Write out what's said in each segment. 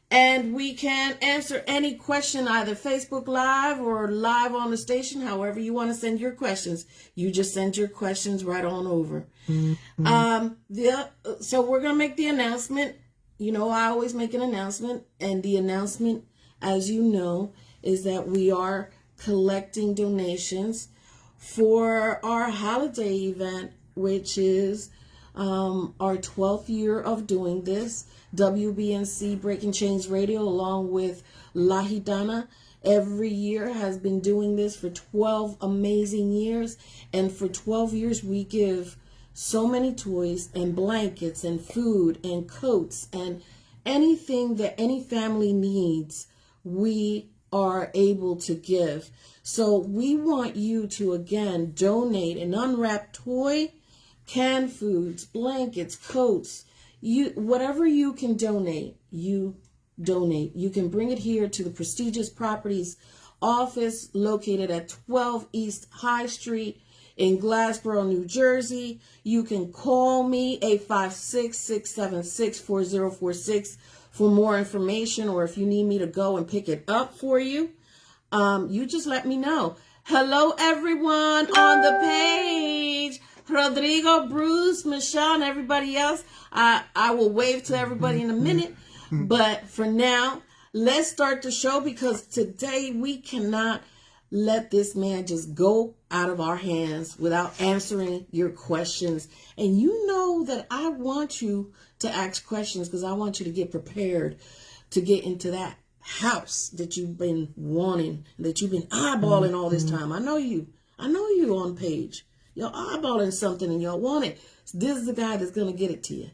And we can answer any question either Facebook Live or live on the station, however you want to send your questions. You just send your questions right on over. So we're going to make the announcement. You know, I always make an announcement. And the announcement, as you know, is that we are collecting donations for our holiday event, which is our 12th year of doing this. WBNC Breaking Chains Radio, along with La Gitana, every year has been doing this for 12 amazing years. And for 12 years, we give so many toys and blankets and food and coats and anything that any family needs, we are able to give. So we want you to, again, donate an unwrapped toy, canned foods, blankets, coats, whatever you can donate, you donate. You can bring it here to the Prestigious Properties office located at 12 East High Street in Glassboro, New Jersey. You can call me 856-676-4046 for more information, or if you need me to go and pick it up for you, you just let me know. Hello, everyone on the page. Rodrigo, Bruce, Michelle, and everybody else. I will wave to everybody in a minute. But for now, let's start the show, because today we cannot let this man just go out of our hands without answering your questions. And you know that I want you to ask questions because I want you to get prepared to get into that house that you've been wanting, that you've been eyeballing all this time. I know you on page. You're eyeballing something and y'all want it. This is the guy that's going to get it to you.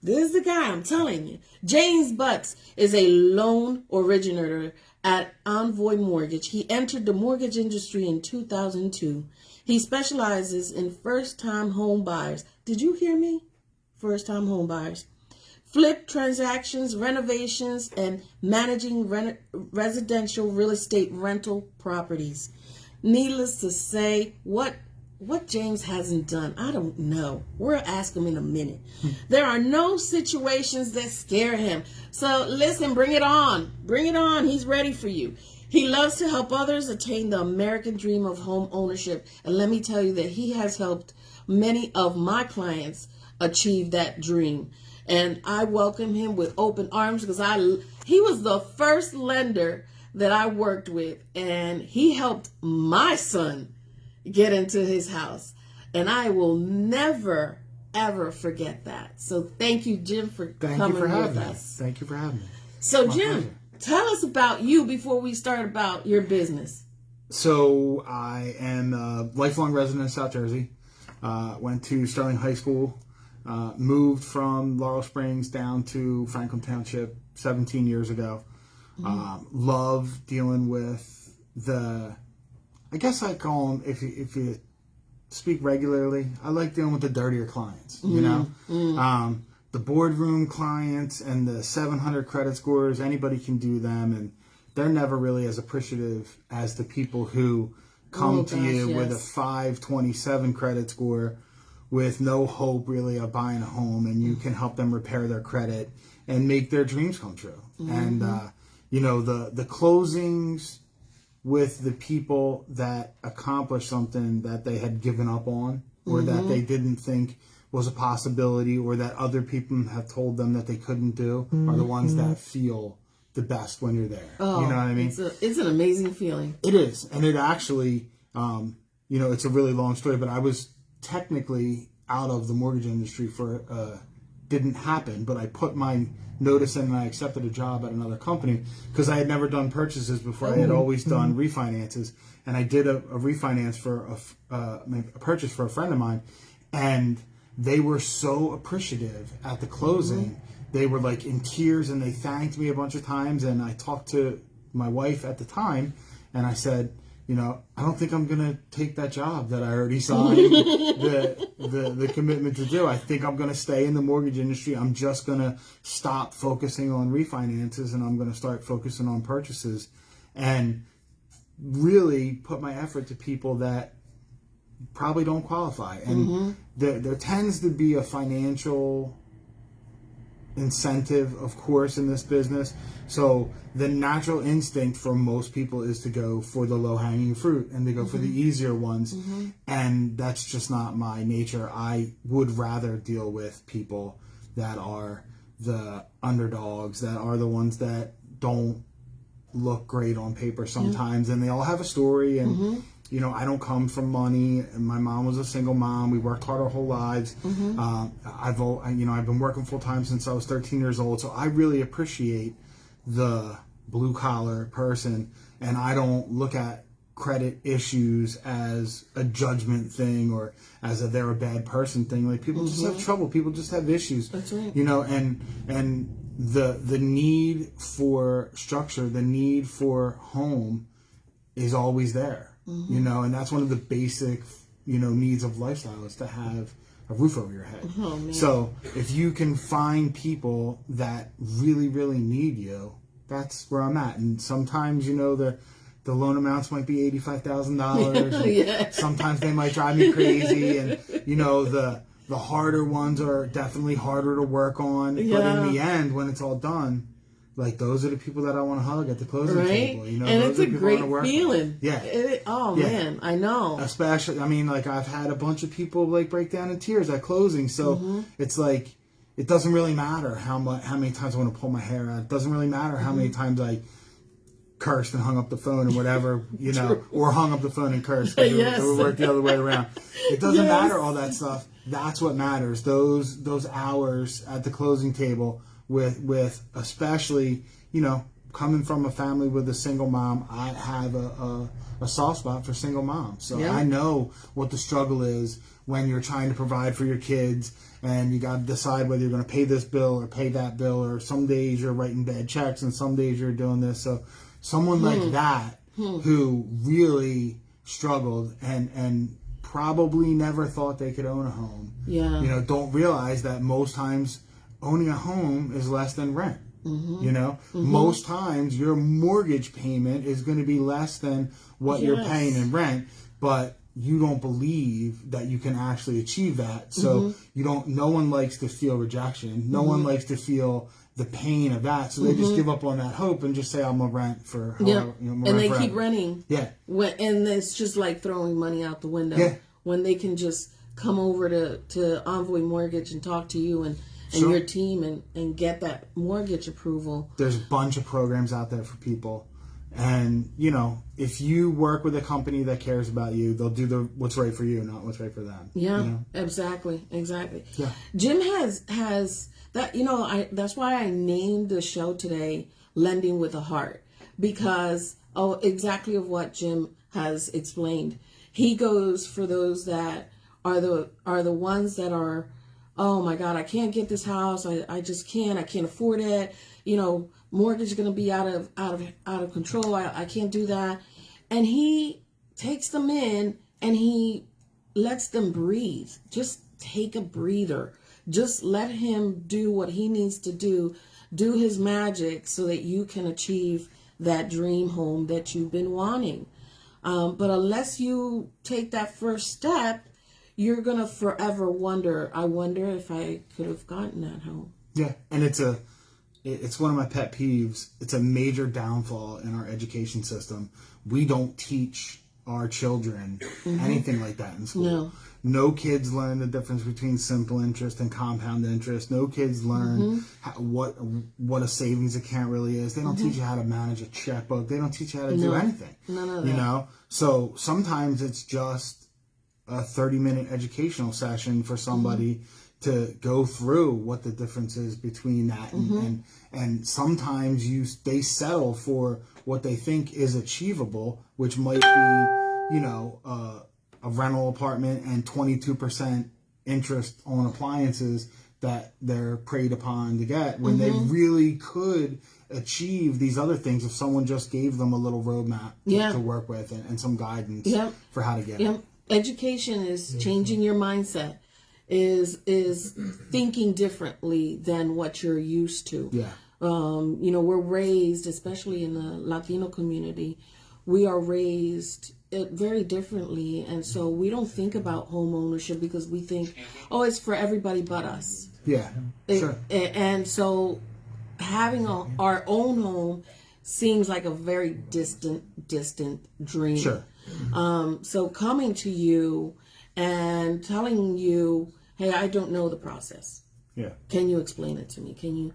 This is the guy, I'm telling you. James Butz is a loan originator at Envoy Mortgage. He entered the mortgage industry in 2002. He specializes in first-time home buyers. Did you hear me? First-time home buyers. Flip transactions, renovations, and managing residential real estate rental properties. Needless to say, what James hasn't done, I don't know. We'll ask him in a minute. There are no situations that scare him. So listen, bring it on. Bring it on. He's ready for you. He loves to help others attain the American dream of home ownership. And let me tell you that he has helped many of my clients achieve that dream. And I welcome him with open arms because he was the first lender that I worked with. And he helped my son get into his house, and I will never ever forget that. So thank you, Jim, for coming with us. Thank you for having me. So Jim, tell us about you before we start about your business. So I am a lifelong resident of South Jersey. Went to Sterling High School, moved from Laurel Springs down to Franklin Township 17 years ago. Love dealing with I guess I call them, if you speak regularly, I like dealing with the dirtier clients, you know? The boardroom clients and the 700 credit scores, anybody can do them, and they're never really as appreciative as the people who come to you with a 527 credit score with no hope really of buying a home, and you can help them repair their credit and make their dreams come true. And, the closings with the people that accomplished something that they had given up on, or that they didn't think was a possibility, or that other people have told them that they couldn't do, are the ones that feel the best when you're there. Oh, you know what I mean? It's an amazing feeling. It is. And it actually, it's a really long story, but I was technically out of the mortgage industry didn't happen, but I put my notice in and I accepted a job at another company because I had never done purchases before. I had always done refinances, and I did a refinance for a purchase for a friend of mine, and they were so appreciative at the closing. They were like in tears, and they thanked me a bunch of times, and I talked to my wife at the time, and I said, I don't think I'm going to take that job that I already signed the commitment to do. I think I'm going to stay in the mortgage industry. I'm just going to stop focusing on refinances, and I'm going to start focusing on purchases and really put my effort to people that probably don't qualify. And there tends to be a financial incentive, of course, in this business. So the natural instinct for most people is to go for the low-hanging fruit and to go for the easier ones. And that's just not my nature. I would rather deal with people that are the underdogs, that are the ones that don't look great on paper sometimes, and they all have a story. And you know, I don't come from money, and my mom was a single mom. We worked hard our whole lives. I've been working full time since I was 13 years old, so I really appreciate the blue collar person, and I don't look at credit issues as a judgment thing or as they're a bad person thing. Like, people just have trouble. People just have issues. That's right. You know, and the need for structure, the need for home is always there. You know, and that's one of the basic, you know, needs of lifestyle, is to have a roof over your head. Oh, man. So if you can find people that really, really need you, that's where I'm at. And sometimes, you know, the loan amounts might be $85,000. Yes. Sometimes they might drive me crazy, and you know, the harder ones are definitely harder to work on. But in the end, when it's all done, like, those are the people that I want to hug at the closing table. You know, and those it's are a the people great I wanna work feeling. with. Yeah. Man, I know. Especially, I mean, like, I've had a bunch of people like break down in tears at closing. So it's like, it doesn't really matter how many times I want to pull my hair out. It doesn't really matter how many times I cursed and hung up the phone and whatever, you know, or hung up the phone and cursed. Yes. It would work the other way around. It doesn't matter, all that stuff. That's what matters. Those hours at the closing table with especially, you know, coming from a family with a single mom, I have a soft spot for single moms. So I know what the struggle is when you're trying to provide for your kids, and you got to decide whether you're going to pay this bill or pay that bill, or some days you're writing bad checks and some days you're doing this. So someone like that who really struggled and probably never thought they could own a home, you know, don't realize that most times owning a home is less than rent. You know, most times your mortgage payment is going to be less than what you're paying in rent, but you don't believe that you can actually achieve that. So no one likes to feel rejection. No one likes to feel the pain of that. So they just give up on that hope and just say, I'm going to rent for however, you know, and they keep renting. And it's just like throwing money out the window when they can just come over to Envoy Mortgage and talk to you and your team and get that mortgage approval. There's a bunch of programs out there for people. And, you know, if you work with a company that cares about you, they'll do what's right for you, not what's right for them. Yeah, you know? Exactly. Yeah. Jim has that, you know, that's why I named the show today Lending with a Heart, because exactly of what Jim has explained. He goes for those that are the ones that are, oh my God, I can't get this house. I just can't. I can't afford it. You know, mortgage is going to be out of control. I can't do that. And he takes them in and he lets them breathe. Just take a breather. Just let him do what he needs to do his magic so that you can achieve that dream home that you've been wanting. But unless you take that first step, you're going to forever wonder, I wonder if I could have gotten that home. Yeah, and it's one of my pet peeves. It's a major downfall in our education system. We don't teach our children anything like that in school. No kids learn the difference between simple interest and compound interest. No kids learn what a savings account really is. They don't teach you how to manage a checkbook. They don't teach you how to do anything. None of that. You know? So sometimes it's just a 30-minute educational session for somebody to go through what the difference is between that and sometimes they settle for what they think is achievable, which might be, you know, a rental apartment and 22% interest on appliances that they're preyed upon to get, when they really could achieve these other things if someone just gave them a little roadmap to work with and some guidance for how to get it. Education is changing your mindset, is thinking differently than what you're used to. You know, we're raised, especially in the Latino community, we are raised very differently, and so we don't think about home ownership because we think, oh, it's for everybody but us. Yeah, sure. And so having our own home seems like a very distant dream. Sure. So coming to you and telling you, hey, I don't know the process. Yeah. Can you explain it to me? Can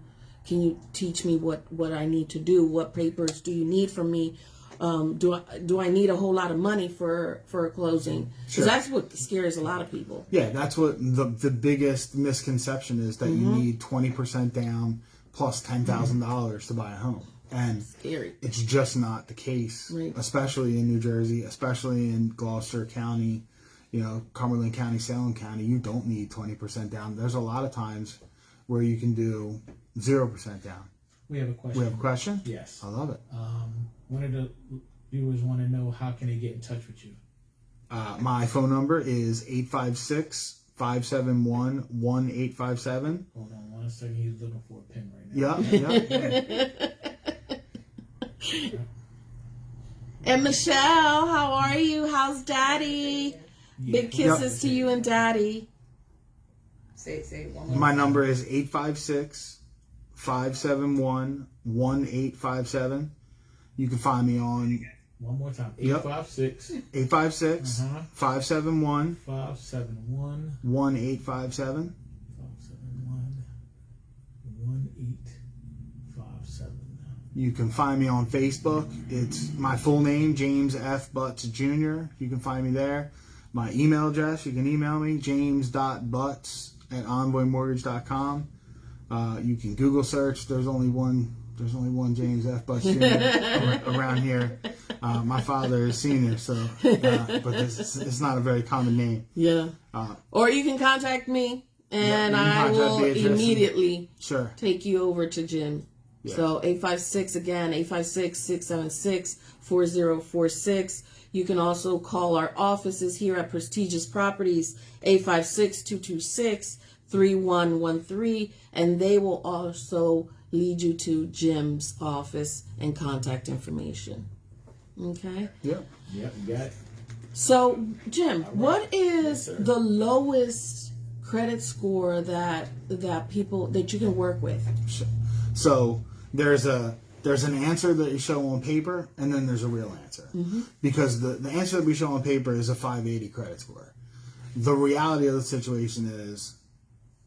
you teach me what I need to do? What papers do you need from me? Do I need a whole lot of money for a closing? Because that's what scares a lot of people. Yeah, that's what the biggest misconception is, that you need 20% down plus $10,000 to buy a home. And Scary. It's just not the case, Right. Especially in New Jersey, especially in Gloucester County, Cumberland County, Salem County. You don't need 20% down. There's a lot of times where you can do 0% down. We have a question. We have a question? Yes. I love it. One of the viewers want to know, how can they get in touch with you? My phone number is 856-571-1857. Hold on 1 second. He's looking for a pen right now. Yeah. And Michelle, how are you? How's Daddy? Big kisses to you and Daddy. Say it one more. My number is 856-571-1857. You can find me on One more time. Yep. 856-571-1857. 571. 1857. You can find me on Facebook. It's my full name, James F. Butz Jr. You can find me there. My email address, you can email me, james.butz@envoymortgage.com. You can Google search. There's only one James F. Butz Jr. around here. My father is senior, but it's not a very common name. Yeah. Or you can contact me, and I will Beatrice immediately take you over to Jim. Yeah. So 856-676-4046. You can also call our offices here at Prestigious Properties, 856-226-3113, and they will also lead you to Jim's office and contact information. Okay? Yep. Yep, you got it. So, Jim, what is the lowest credit score that people that you can work with? So there's an answer that you show on paper, and then there's a real answer. Mm-hmm. Because the answer that we show on paper is a 580 credit score. The reality of the situation is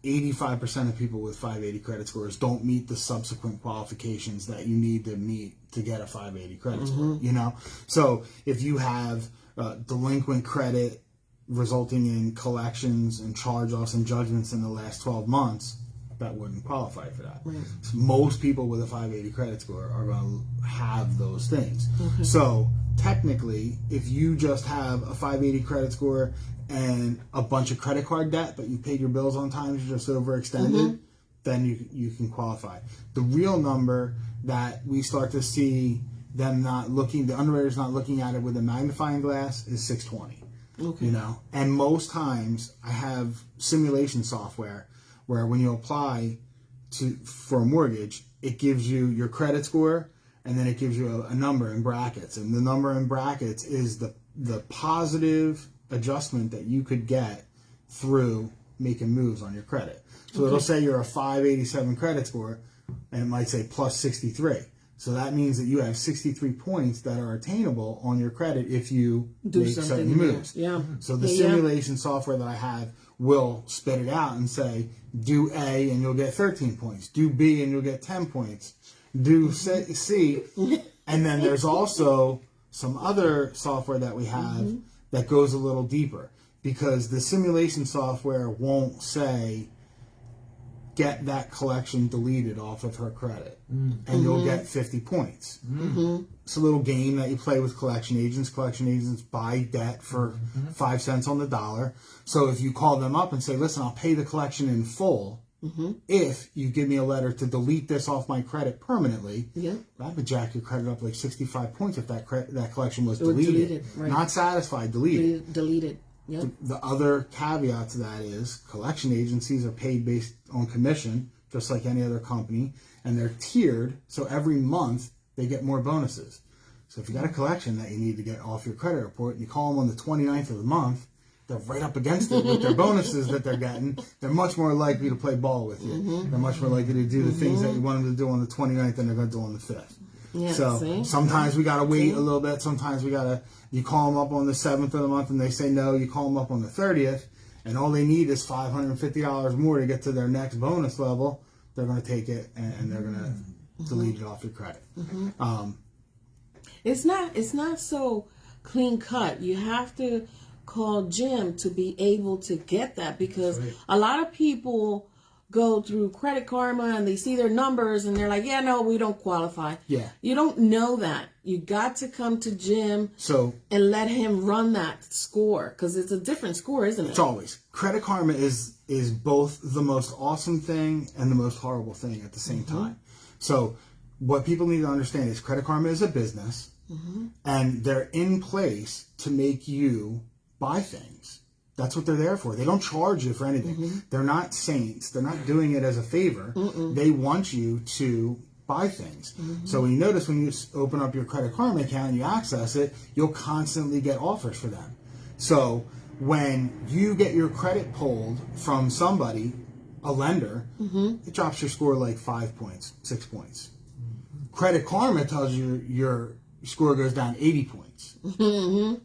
85% of people with 580 credit scores don't meet the subsequent qualifications that you need to meet to get a 580 credit score. So if you have delinquent credit resulting in collections and charge-offs and judgments in the last 12 months, that wouldn't qualify for that. Right. So most people with a 580 credit score are going to have those things. Okay. So technically, if you just have a 580 credit score and a bunch of credit card debt, but you paid your bills on time, you're just overextended, then you can qualify. The real number that we start to see them the underwriters not looking at it with a magnifying glass is 620. Okay. And most times I have simulation software where when you apply for a mortgage, it gives you your credit score, and then it gives you a number in brackets. And the number in brackets is the positive adjustment that you could get through making moves on your credit. So it'll say you're a 587 credit score, and it might say plus 63. So that means that you have 63 points that are attainable on your credit if you make certain moves. Yeah. So the simulation software that I have will spit it out and say, do A and you'll get 13 points. Do B and you'll get 10 points. Do C. And then there's also some other software that we have that goes a little deeper, because the simulation software won't say, get that collection deleted off of her credit, and you'll get 50 points. It's a little game that you play with collection agents. Collection agents buy debt for 5 cents on the dollar. So if you call them up and say, listen, I'll pay the collection in full if you give me a letter to delete this off my credit permanently, that would jack your credit up like 65 points if that collection was deleted. Right. Not satisfied, deleted. Deleted. Yep. The other caveat to that is collection agencies are paid based on commission, just like any other company, and they're tiered, so every month they get more bonuses. So if you got a collection that you need to get off your credit report, and you call them on the 29th of the month, they're right up against it with their bonuses that they're getting, they're much more likely to play ball with you. They're much more likely to do the things that you want them to do on the 29th than they're going to do on the 5th. Yeah, So see? sometimes we got to wait a little bit. Sometimes you call them up on the 7th of the month and they say no. You call them up on the 30th and all they need is $550 more to get to their next bonus level. They're going to take it and they're going to delete it off your credit. It's not so clean cut. You have to call Jim to be able to get that, because a lot of people go through Credit Karma and they see their numbers and they're like, yeah, no, we don't qualify. Yeah. You don't know that. You got to come to Jim and let him run that score, because it's a different score, isn't it? It's always. Credit Karma is both the most awesome thing and the most horrible thing at the same time. So what people need to understand is Credit Karma is a business and they're in place to make you buy things. That's what they're there for. They don't charge you for anything. They're not saints. They're not doing it as a favor. They want you to buy things. So when you notice, when you open up your Credit Karma account and you access it, you'll constantly get offers for them. So when you get your credit pulled from somebody, a lender, it drops your score like 5 points, 6 points. Credit Karma tells you your score goes down 80 points.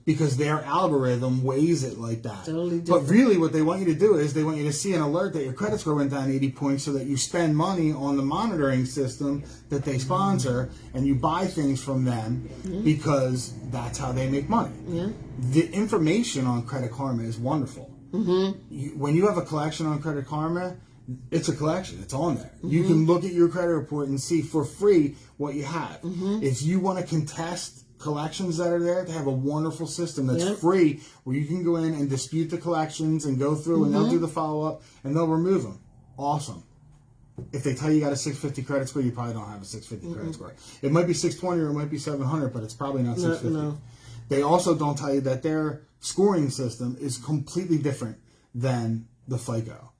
Because their algorithm weighs it like that. Totally but different. really what they want you to do is they want you to see an alert that your credit score went down 80 points so that you spend money on the monitoring system that they sponsor and you buy things from them because that's how they make money. The information on Credit Karma is wonderful. When you have a collection on Credit Karma, it's a collection. It's on there. You can look at your credit report and see for free what you have. If you want to contest collections that are there, they have a wonderful system that's free where you can go in and dispute the collections and go through and they'll do the follow-up and they'll remove them. Awesome. If they tell you got a 650 credit score, you probably don't have a 650 credit score. It might be 620 or it might be 700, but it's probably not 650. No. They also don't tell you that their scoring system is completely different than the FICO.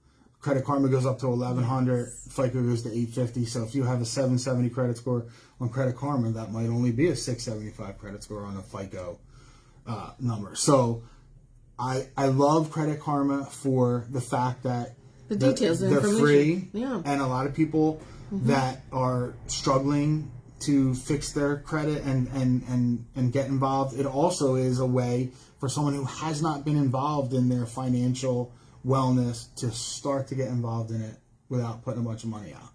Credit Karma goes up to 1100, FICO goes to 850. So if you have a 770 credit score on Credit Karma, that might only be a 675 credit score on a FICO number. So I love Credit Karma for the fact that The details, the they're information. free, and a lot of people that are struggling to fix their credit and get involved. It also is a way for someone who has not been involved in their financial wellness to start to get involved in it without putting a bunch of money out.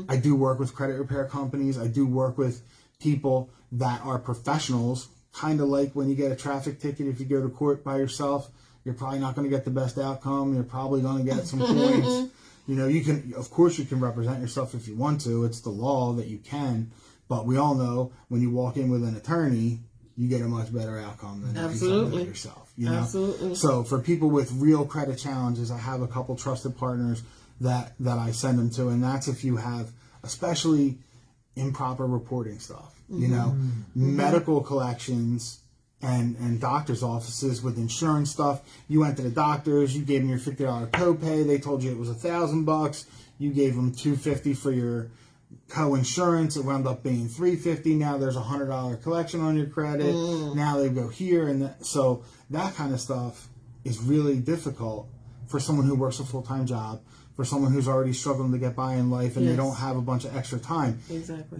I do work with credit repair companies. I do work with people that are professionals, kind of like when you get a traffic ticket. If you go to court by yourself, you're probably not going to get the best outcome. You're probably going to get some points. You know, you can, of course, you can represent yourself if you want to. It's the law that you can. But we all know when you walk in with an attorney, you get a much better outcome than if you try to do it yourself. You know? Absolutely. So for people with real credit challenges, I have a couple trusted partners that I send them to, and that's if you have especially improper reporting stuff. You know, medical collections and doctor's offices with insurance stuff. You went to the doctors, you gave them your $50 copay. They told you it was $1,000. You gave them $250 for your co-insurance. It wound up being $350. Now there's a $100 collection on your credit. Now they go here and that. So that kind of stuff is really difficult for someone who works a full-time job, for someone who's already struggling to get by in life and they don't have a bunch of extra time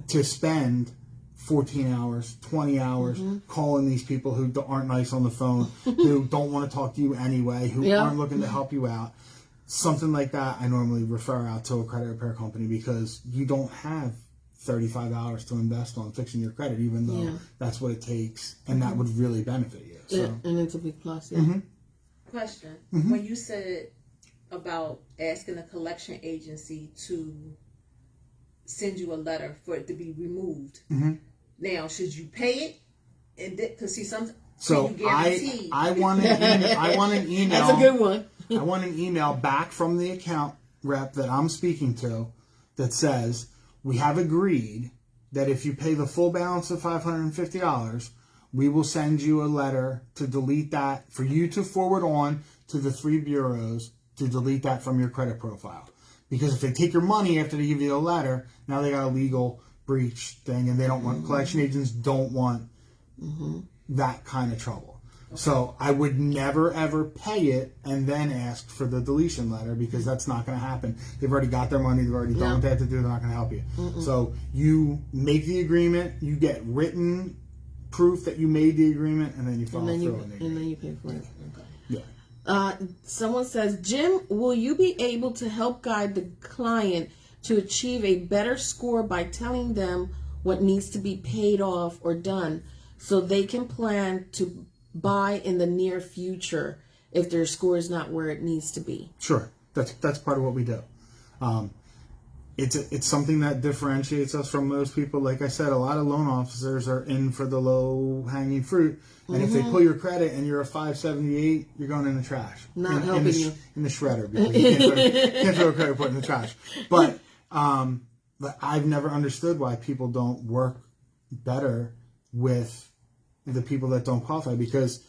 to spend 14 hours, 20 hours calling these people who aren't nice on the phone, who don't want to talk to you anyway, who aren't looking to help you out. Something like that, I normally refer out to a credit repair company because you don't have $35 to invest on fixing your credit, even though that's what it takes, and that would really benefit you. So. And it's a big plus, Question. When you said about asking a collection agency to send you a letter for it to be removed, now, should you pay it? And because see, some so I want an email. That's a good one. I want an email back from the account rep that I'm speaking to that says, we have agreed that if you pay the full balance of $550, we will send you a letter to delete that, for you to forward on to the 3 bureaus to delete that from your credit profile. Because if they take your money after they give you a letter, now they got a legal breach thing, and they don't want, collection agents don't want that kind of trouble. So I would never ever pay it and then ask for the deletion letter, because that's not going to happen. They've already got their money. They've already done what they have to do. They're not going to help you. So you make the agreement. You get written proof that you made the agreement, and then you follow through on the agreement. And then you pay for it. Yeah. Someone says, Jim, will you be able to help guide the client to achieve a better score by telling them what needs to be paid off or done so they can plan to buy in the near future if their score is not where it needs to be? Sure. That's part of what we do. It's something that differentiates us from most people. Like I said, a lot of loan officers are in for the low-hanging fruit. And if they pull your credit and you're a 578, you're going in the trash. Not helping you. In the shredder, because you can't throw a credit report in the trash. But I've never understood why people don't work better with the people that don't qualify, because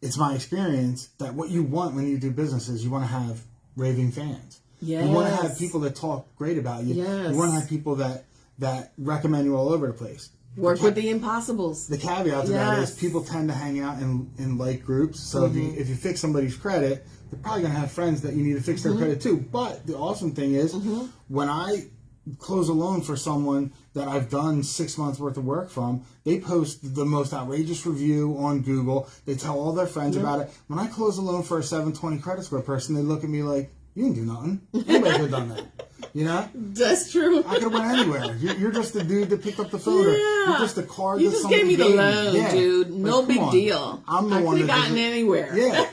it's my experience that what you want when you do business is you want to have raving fans. Yes. You want to have people that talk great about you. Yes. You want to have people that recommend you all over the place. Work with the impossibles. The caveat to that is people tend to hang out in like groups. So if you fix somebody's credit, they're probably going to have friends that you need to fix their credit too. But the awesome thing is when I close a loan for someone that I've done 6 months worth of work from, they post the most outrageous review on Google. They tell all their friends about it. When I close a loan for a 720 credit score person, they look at me like, you didn't do nothing. Anybody could have done that. You know? That's true. I could have went anywhere. You're just the dude that picked up the phone. Yeah. You're just the card You that just gave me the loan, dude. No Like, big come on. deal. I'm the I one could that have gotten anywhere. Yeah.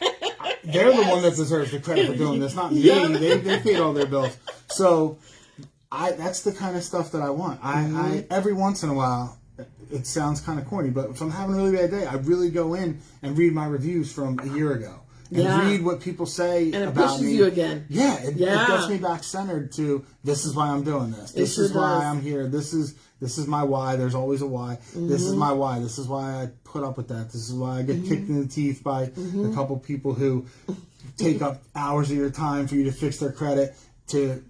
They're the one that deserves the credit for doing this, not me. Yeah. They paid all their bills. So that's the kind of stuff that I want. I every once in a while, it sounds kind of corny, but if I'm having a really bad day, I really go in and read my reviews from a year ago. And read what people say and it about pushes me. you again. Yeah, it gets me back centered to this is why I'm doing this. This is why I'm here. This is my why. There's always a why. This is my why. This is why I put up with that. This is why I get kicked in the teeth by a couple people who take up hours of your time for you to fix their credit to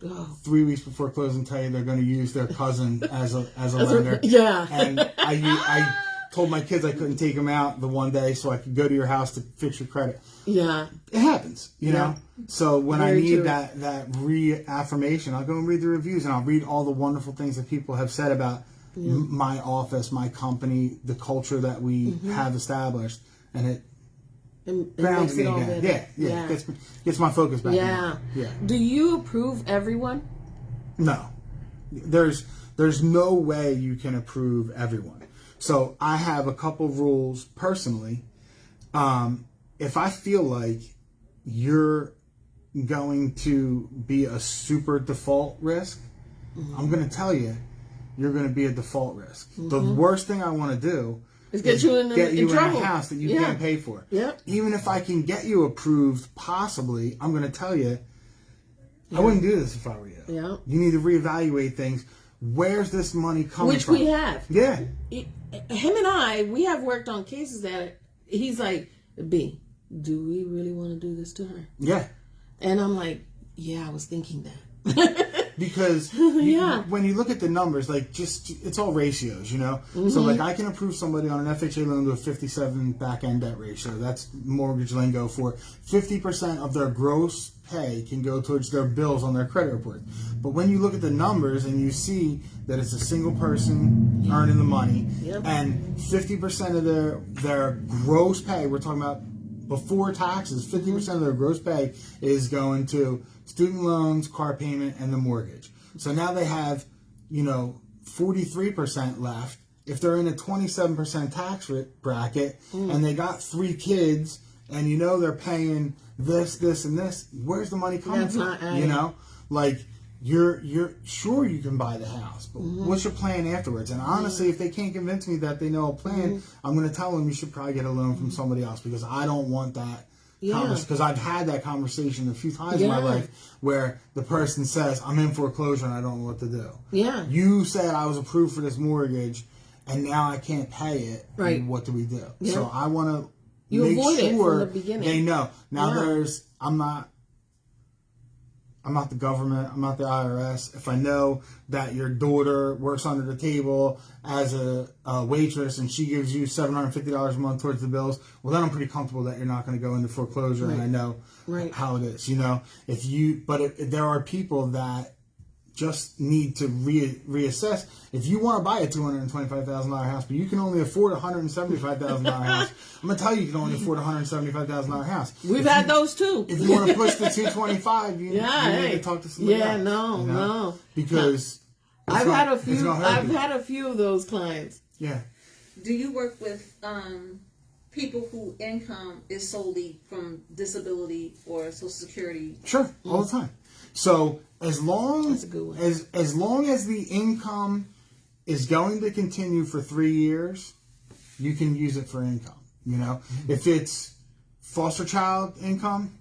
3 weeks before closing tell you they're going to use their cousin as a lender. Yeah. And I told my kids I couldn't take them out the one day so I could go to your house to fix your credit. Yeah. It happens, you know? So when Very I need true. that reaffirmation, I'll go and read the reviews and I'll read all the wonderful things that people have said about my office, my company, the culture that we have established. And it grounds me again. Better. Yeah. Gets my focus back. Yeah. Yeah. Do you approve everyone? No. There's no way you can approve everyone. So I have a couple rules personally. If I feel like you're going to be a super default risk, I'm going to tell you you're going to be a default risk. The worst thing I want to do is get you in trouble. a house that you can't pay for. Yep. Even if I can get you approved, possibly, I'm going to tell you, I wouldn't do this if I were you. Yeah. You need to reevaluate things. Where's this money coming Which from? we have. Yeah. Him and I, we have worked on cases that he's like, B, do we really want to do this to her? Yeah. And I'm like, yeah, I was thinking that. Because when you look at the numbers, like it's all ratios, you know? So like I can approve somebody on an FHA loan to a 57 back-end debt ratio. That's mortgage lingo for 50% of their gross pay can go towards their bills on their credit report. But when you look at the numbers and you see that it's a single person earning the money and 50% of their gross pay, we're talking about before taxes, 50% of their gross pay is going to student loans, car payment, and the mortgage. So now they have, 43% left. If they're in a 27% tax bracket and they got 3 kids and they're paying this, and this, where's the money coming from? Like you're sure you can buy the house, but what's your plan afterwards? And honestly, if they can't convince me that they know a plan, I'm going to tell them you should probably get a loan from somebody else, because I don't want that. Because I've had that conversation a few times in my life where the person says, I'm in foreclosure and I don't know what to do. Yeah. You said I was approved for this mortgage and now I can't pay it. Right. What do we do? Yeah. So I want to make avoid sure it from the beginning. they know. Now I'm not the government. I'm not the IRS. If I know that your daughter works under the table as a waitress and she gives you $750 a month towards the bills, well, then I'm pretty comfortable that you're not going to go into foreclosure, and I know how it is. There are people that just need to reassess. If you want to buy a $225,000 house, but you can only afford a $175,000 house, I'm going to tell you can only afford a $175,000 house. We've had those too. If you want to push the 225, you need to talk to somebody else. No. Because I've had a few of those clients. Yeah. Do you work with people whose income is solely from disability or Social Security? Sure, all the time. So as long as the income is going to continue for 3 years, you can use it for income. If it's foster child income,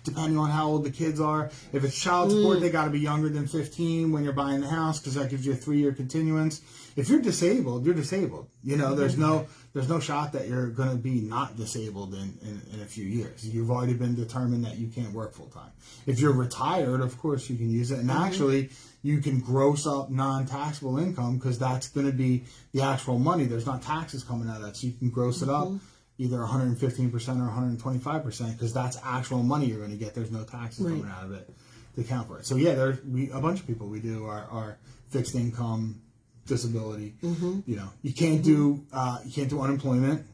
depending on how old the kids are. If it's child support, they got to be younger than 15 when you're buying the house, because that gives you a 3-year continuance. If you're disabled, you're disabled. There's no shot that you're going to be not disabled in a few years. You've already been determined that you can't work full time. If you're retired, of course you can use it. And actually, you can gross up non-taxable income, because that's going to be the actual money. There's not taxes coming out of that. So you can gross it up either 115% or 125%, because that's actual money you're going to get. There's no taxes coming out of it to account for it. So yeah, a bunch of people we do are fixed income, disability. You can't do unemployment.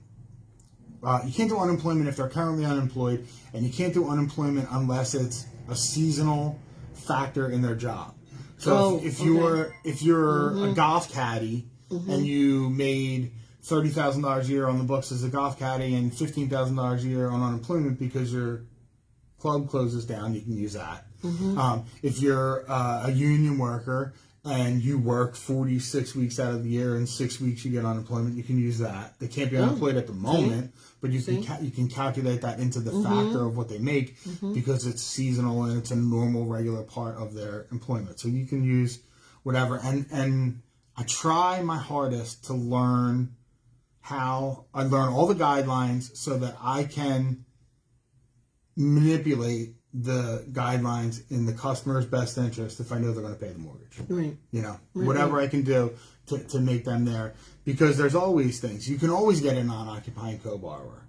You can't do unemployment if they're currently unemployed, and you can't do unemployment unless it's a seasonal factor in their job. So if you're a golf caddy and you made $30,000 a year on the books as a golf caddy and $15,000 a year on unemployment because your club closes down, you can use that. If you're a union worker and you work 46 weeks out of the year and 6 weeks you get unemployment, you can use that. They can't be unemployed at the moment, but you can calculate that into the factor of what they make, because it's seasonal and it's a normal, regular part of their employment. So you can use whatever. And I try my hardest to learn all the guidelines so that I can manipulate the guidelines in the customer's best interest if I know they're going to pay the mortgage. Whatever I can do to make them there, because there's always things. You can always get a non-occupying co-borrower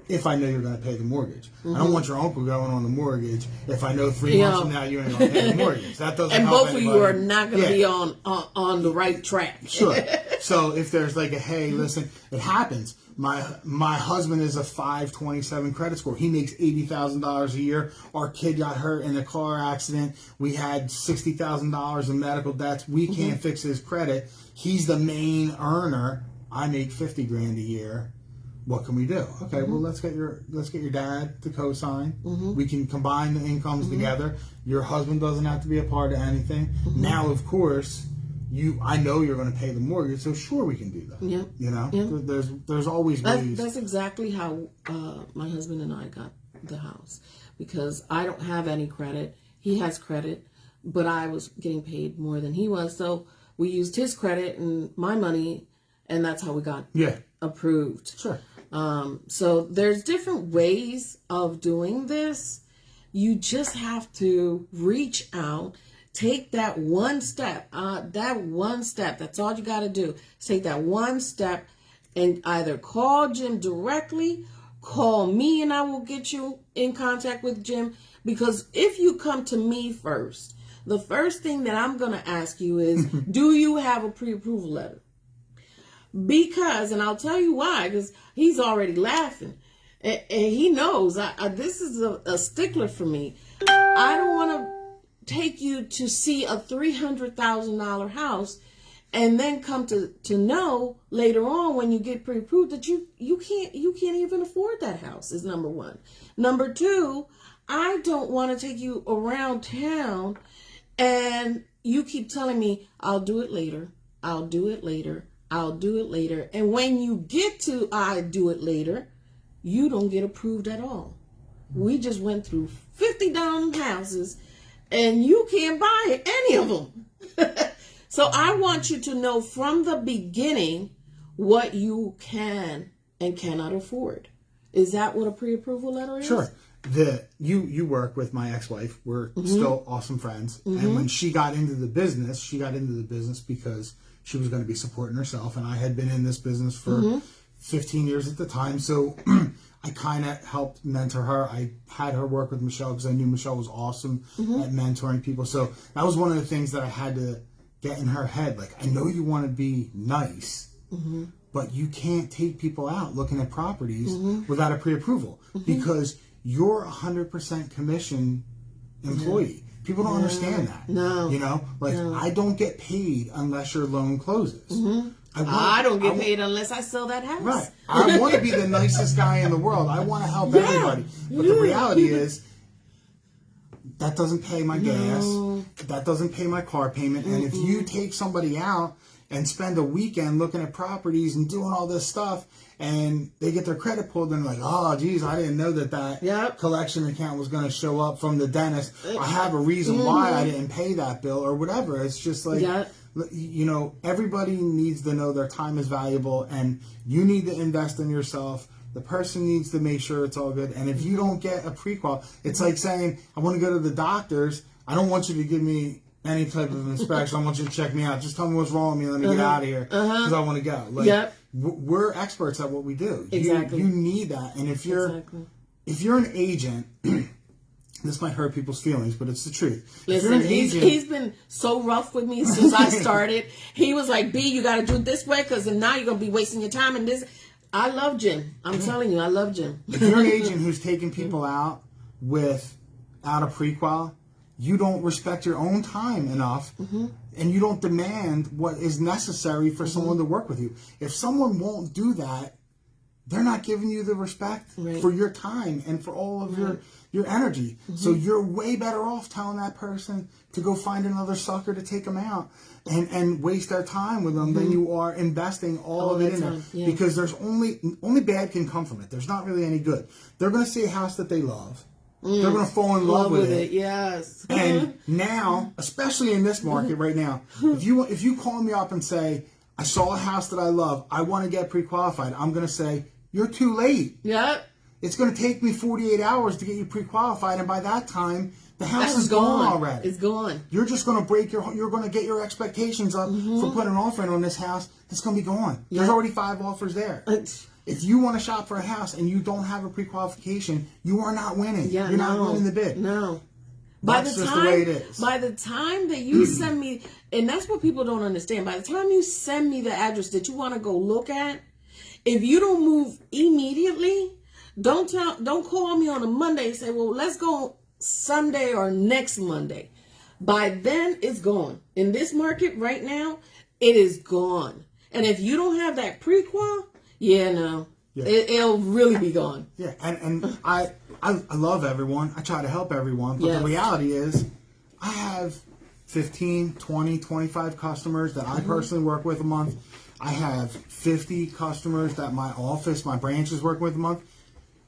if I know you're going to pay the mortgage. I don't want your uncle going on the mortgage if I know 3 months from now you ain't going to pay the mortgage. That doesn't and help both anybody. of you are not going to be on the right track. Sure. So if there's like hey, listen, it happens. My husband is a 527 credit score. He makes $80,000 a year. Our kid got hurt in a car accident. We had $60,000 in medical debts. We can't fix his credit. He's the main earner. I make $50,000 a year. What can we do? Okay, well let's get your dad to co-sign. We can combine the incomes together. Your husband doesn't have to be a part of anything. Now, of course, I know you're going to pay the mortgage, so sure we can do that. There's always ways. That's exactly how my husband and I got the house, because I don't have any credit. He has credit, but I was getting paid more than he was, so we used his credit and my money, and that's how we got approved. Sure. So there's different ways of doing this. You just have to reach out. Take that one step. That's all you got to do. Take that one step and either call Jim directly, call me, and I will get you in contact with Jim. Because if you come to me first, the first thing that I'm going to ask you is, do you have a pre-approval letter? Because, and I'll tell you why, because he's already laughing. And he knows this is a stickler for me. I don't want to take you to see a $300,000 house and then come to know later on when you get pre-approved that you can't even afford that house, is number one. Number two, I don't want to take you around town and you keep telling me, I'll do it later. I'll do it later. I'll do it later. And when you get to I do it later, you don't get approved at all. We just went through 50 down houses and you can't buy any of them. So I want you to know from the beginning what you can and cannot afford. Is that what a pre-approval letter is? Sure. you work with my ex-wife. We're still awesome friends. And when she got into the business, because she was going to be supporting herself. And I had been in this business for 15 years at the time. So I kind of helped mentor her. I had her work with Michelle because I knew Michelle was awesome at mentoring people. So that was one of the things that I had to get in her head. Like, I know you want to be nice, but you can't take people out looking at properties without a pre-approval because you're 100% commission employee. People don't understand that. No. You know, like I don't get paid unless your loan closes. I don't get paid unless I sell that house. Right. I want to be the nicest guy in the world. I want to help everybody. But the reality is that doesn't pay my gas. That doesn't pay my car payment. And if you take somebody out and spend a weekend looking at properties and doing all this stuff, and they get their credit pulled, and like, oh, geez, I didn't know that collection account was going to show up from the dentist. I have a reason why I didn't pay that bill or whatever. It's just like, you know, everybody needs to know their time is valuable, and you need to invest in yourself. The person needs to make sure it's all good. And if you don't get a pre-qual, it's like saying, I want to go to the doctors. I don't want you to give me any type of inspection. I want you to check me out. Just tell me what's wrong with me. Let me get out of here because I want to go. Like, we're experts at what we do. Exactly. You need that. And if you're an agent, this might hurt people's feelings, but it's the truth. Listen, he's been so rough with me since I started. He was like, B, you got to do it this way because now you're going to be wasting your time. And this, I love Jim. I'm telling you, I love Jim. If you're an agent who's taking people out without a pre-qual, you don't respect your own time enough, and you don't demand what is necessary for someone to work with you. If someone won't do that, they're not giving you the respect for your time and for all of your energy. So you're way better off telling that person to go find another sucker to take them out and waste their time with them than you are investing all of it in there. Because there's only bad can come from it. There's not really any good. They're going to see a house that they love. They're going to fall in love with it. Yes. And now, especially in this market right now, if you call me up and say, I saw a house that I love, I want to get pre-qualified, I'm going to say, you're too late. Yep. It's going to take me 48 hours to get you pre-qualified, and by that time, the house is gone already. It's gone. You're just going to you're going to get your expectations up for putting an offer in on this house. It's going to be gone. There's already 5 offers there. If you want to shop for a house and you don't have a pre-qualification, you are not winning. You're not winning the bid. No. That's just the way it is. By the time that you send me, and that's what people don't understand, by the time you send me the address that you want to go look at, if you don't move immediately, don't call me on a Monday and say, well, let's go Sunday or next Monday. By then, it's gone. In this market right now, it is gone. And if you don't have that pre-qual, it'll really be gone. Yeah, and I love everyone. I try to help everyone. But the reality is I have 15, 20, 25 customers that I personally work with a month. I have 50 customers that my office, my branches work with a month.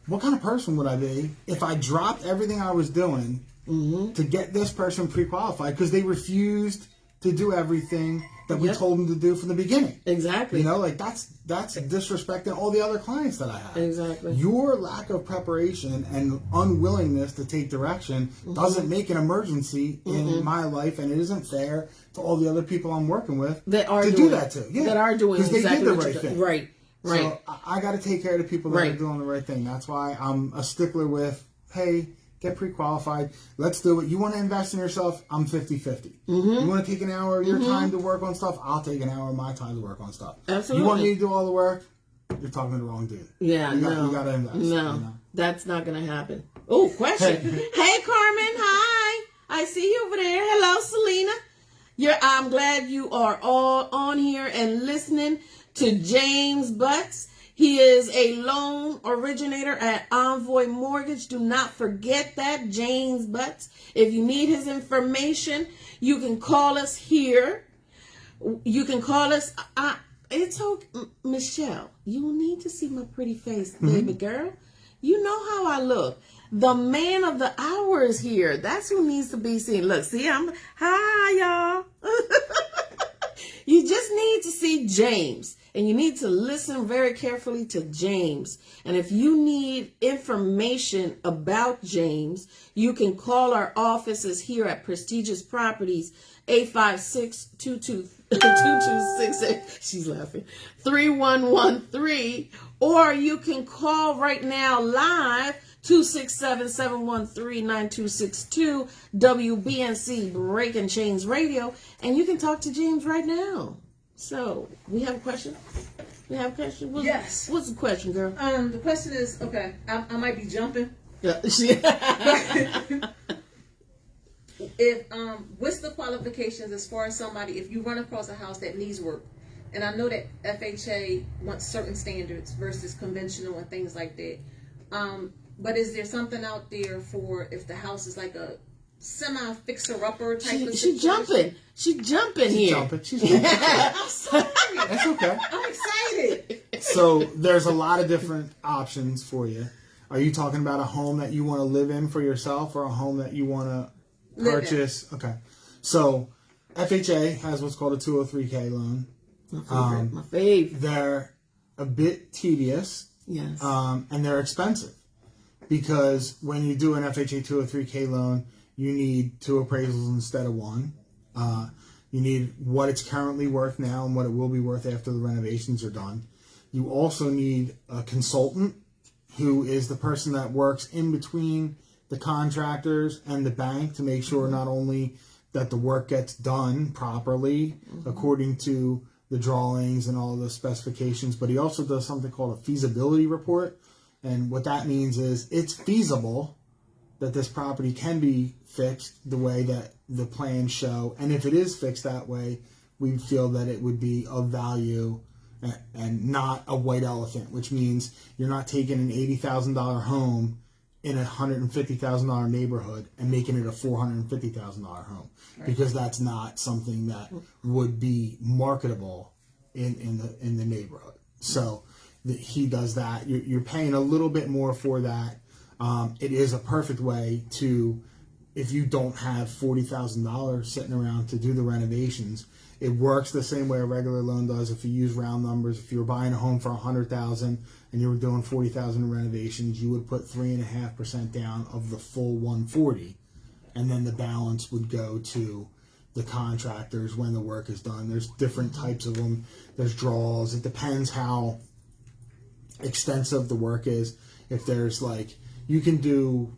What kind of person would I be if I dropped everything I was doing to get this person pre-qualified because they refused to do everything that we told them to do from the beginning? Exactly. You know, like that's disrespecting all the other clients that I have. Exactly. Your lack of preparation and unwillingness to take direction doesn't make an emergency in my life, and it isn't fair to all the other people I'm working with that are do that to. Yeah. That are doing because exactly they did the what right you're thing. Right. Right. So I got to take care of the people that are doing the right thing. That's why I'm a stickler with, hey, get pre-qualified. Let's do it. You want to invest in yourself? I'm 50-50. You want to take an hour of your time to work on stuff? I'll take an hour of my time to work on stuff. Absolutely. You want me to do all the work? You're talking to the wrong dude. Yeah, you got to invest. No, you know? That's not going to happen. Oh, question. Hey, Carmen. Hi. I see you over there. Hello, Selena. I'm glad you are all on here and listening to James Butz. He is a loan originator at Envoy Mortgage. Do not forget that, James Butz. If you need his information, you can call us here. You can call us. It's okay. Michelle, you need to see my pretty face, baby girl. You know how I look. The man of the hour is here. That's who needs to be seen. Look, see, hi, y'all. You just need to see James, and you need to listen very carefully to James. And if you need information about James, you can call our offices here at Prestigious Properties, 856-2268. She's laughing. 3113. Or you can call right now live, 267-713-9262, WBNC Breaking Chains Radio, and you can talk to James right now. So, we have a question? We have a question? Yes. What's the question, girl? The question is, okay, I might be jumping. Yeah. If what's the qualifications as far as somebody, if you run across a house that needs work, and I know that FHA wants certain standards versus conventional and things like that. But is there something out there for if the house is like a semi-fixer-upper type of situation? She's jumping. She's jumping here. She's jumping. I'm sorry. That's okay. I'm excited. So there's a lot of different options for you. Are you talking about a home that you want to live in for yourself or a home that you want to purchase? Okay. So FHA has what's called a 203K loan. My favorite. They're a bit tedious. Yes. And they're expensive. Because when you do an FHA 203K loan, you need 2 appraisals instead of 1. You need what it's currently worth now and what it will be worth after the renovations are done. You also need a consultant who is the person that works in between the contractors and the bank to make sure not only that the work gets done properly according to the drawings and all the specifications, but he also does something called a feasibility report. And what that means is it's feasible that this property can be fixed the way that the plans show. And if it is fixed that way, we feel that it would be of value and not a white elephant, which means you're not taking an $80,000 home in a $150,000 neighborhood and making it a $450,000 home, because that's not something that would be marketable in the neighborhood. So he does that. You're paying a little bit more for that. It is a perfect way to, if you don't have $40,000 sitting around to do the renovations, it works the same way a regular loan does. If you use round numbers, if you were buying a home for $100,000 and you were doing $40,000 in renovations, you would put 3.5% down of the full $140,000, and then the balance would go to the contractors when the work is done. There's different types of them. There's draws. It depends how extensive the work is. If there's like, you can do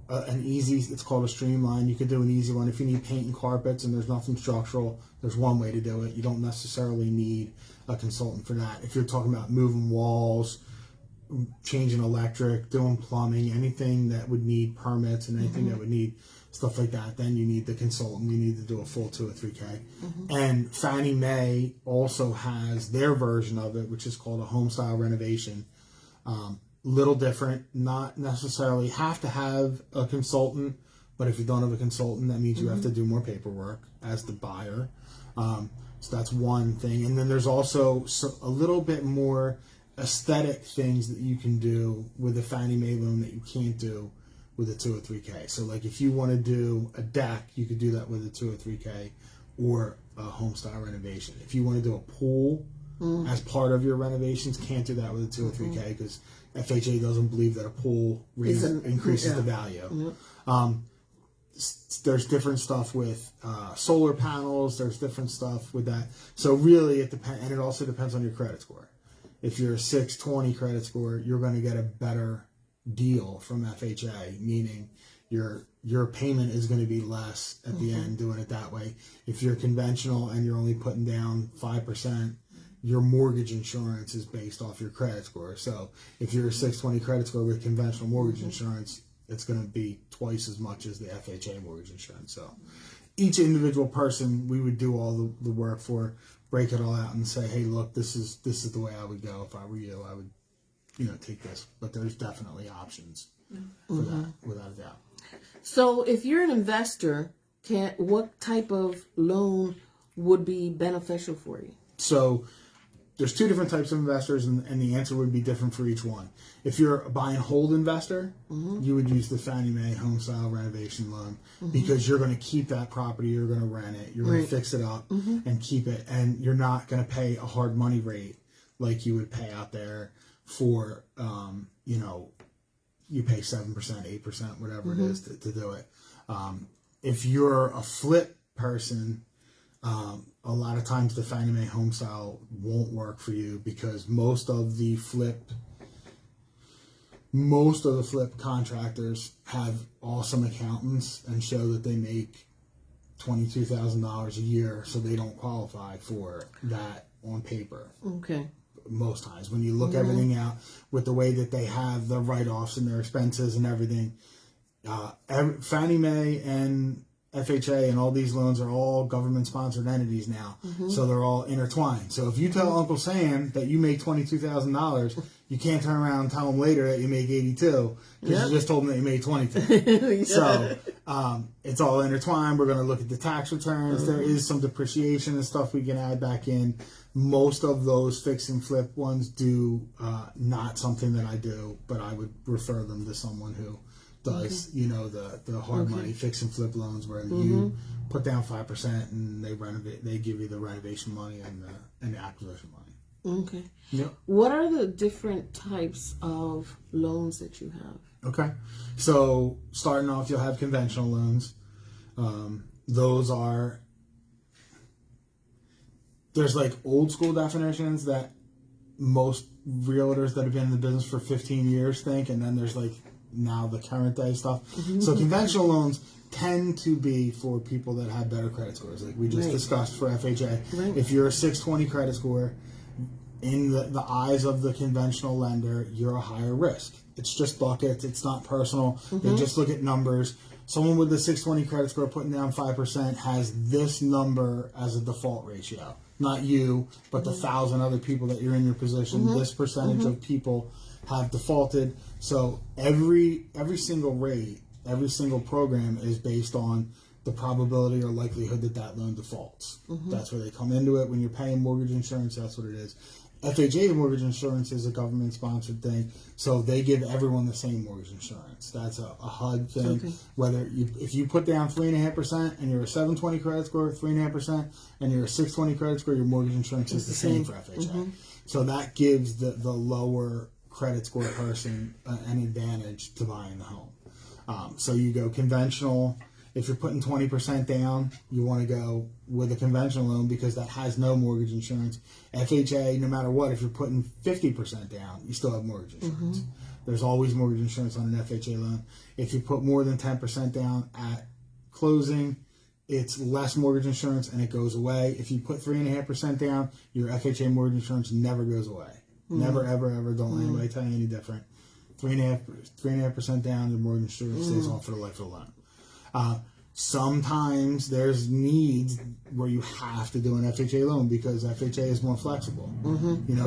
an easy, it's called a streamline. You could do an easy one. If you need paint and carpets and there's nothing structural, there's one way to do it. You don't necessarily need a consultant for that. If you're talking about moving walls, changing electric, doing plumbing, anything that would need permits and anything that would need stuff like that, then you need the consultant. You need to do a full 2 or 3K. And Fannie Mae also has their version of it, which is called a home style renovation. Little different, not necessarily have to have a consultant, but if you don't have a consultant, that means you have to do more paperwork as the buyer. So that's one thing. And then there's also a little bit more aesthetic things that you can do with a Fannie Mae loan that you can't do with a 2 or 3K. So like if you want to do a deck, you could do that with a 2 or 3K or a home style renovation. If you want to do a pool as part of your renovations, can't do that with a 2 or 3K because FHA doesn't believe that a pool increases the value. There's different stuff with solar panels. There's different stuff with that. So really it depends, and it also depends on your credit score. If you're a 620 credit score, you're going to get a better deal from FHA, meaning your payment is going to be less at the end doing it that way. If you're conventional and you're only putting down 5%, your mortgage insurance is based off your credit score. So if you're a 620 credit score with conventional mortgage insurance, it's going to be twice as much as the FHA mortgage insurance. So each individual person, we would do all the work for, break it all out and say, hey, look, this is the way I would go. If I were you, I would, take this. But there's definitely options for that, without a doubt. So if you're an investor, what type of loan would be beneficial for you? So there's two different types of investors, and the answer would be different for each one. If you're a buy and hold investor, you would use the Fannie Mae home style renovation loan because you're going to keep that property, you're going to rent it, you're going to fix it up and keep it, and you're not going to pay a hard money rate like you would pay out there for, you pay 7%, 8%, whatever it is to do it. If you're a flip person, a lot of times the Fannie Mae home style won't work for you because most of the flip contractors have awesome accountants and show that they make $22,000 a year, so they don't qualify for that on paper. Okay. Most times, when you look everything out with the way that they have the write-offs and their expenses and everything, Fannie Mae and FHA and all these loans are all government-sponsored entities now, so they're all intertwined. So if you tell Uncle Sam that you make $22,000, you can't turn around and tell him later that you make $82 because you just told him that you made $22. So it's all intertwined. We're going to look at the tax returns. There is some depreciation and stuff we can add back in. Most of those fix and flip ones do not something that I do, but I would refer them to someone who does, the hard money fix and flip loans where you put down 5% and they give you the renovation money and the acquisition money. Okay. Yep. What are the different types of loans that you have? Okay. So starting off, you'll have conventional loans. Those are, there's like old school definitions that most realtors that have been in the business for 15 years think, and then there's like now the current day stuff. So conventional loans tend to be for people that have better credit scores, like we just discussed for FHA. Right. If you're a 620 credit score, in the eyes of the conventional lender, you're a higher risk. It's just buckets. It's not personal. They just look at numbers. Someone with a 620 credit score putting down 5% has this number as a default ratio. Not you, but the 1,000 other people that you're in your position. This percentage of people have defaulted. So every single rate, every single program is based on the probability or likelihood that loan defaults. That's where they come into it. When you're paying mortgage insurance, that's what it is. FHA mortgage insurance is a government-sponsored thing, so they give everyone the same mortgage insurance. That's a HUD thing. Okay. If you put down 3.5% and you're a 720 credit score, 3.5%, and you're a 620 credit score, your mortgage insurance is the same for FHA. So that gives the lower credit score person an advantage to buying the home. So you go conventional. If you're putting 20% down, you want to go with a conventional loan because that has no mortgage insurance. FHA, no matter what, if you're putting 50% down, you still have mortgage insurance. There's always mortgage insurance on an FHA loan. If you put more than 10% down at closing, it's less mortgage insurance and it goes away. If you put 3.5% down, your FHA mortgage insurance never goes away. Never, ever, ever. Don't let anybody tell you any different. 3.5% down, your mortgage insurance stays on for the life of the loan. Sometimes there's needs where you have to do an FHA loan because FHA is more flexible.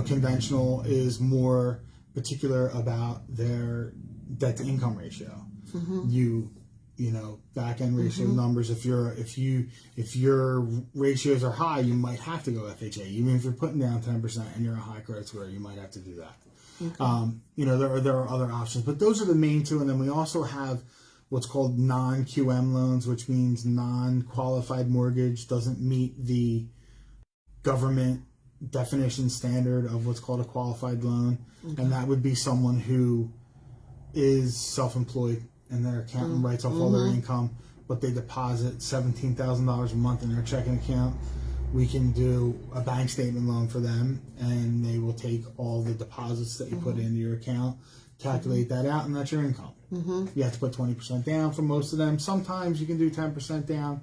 Conventional is more particular about their debt to income ratio. Back end ratio numbers. If your ratios are high, you might have to go FHA. Even if you're putting down 10% and you're a high credit score, you might have to do that. There are other options, but those are the main two. And then we also have what's called non-QM loans, which means non-qualified mortgage, doesn't meet the government definition standard of what's called a qualified loan. And that would be someone who is self-employed and their accountant writes off all their income, but they deposit $17,000 a month in their checking account. We can do a bank statement loan for them, and they will take all the deposits that you put into your account, calculate that out, and that's your income. You have to put 20% down for most of them. Sometimes you can do 10% down,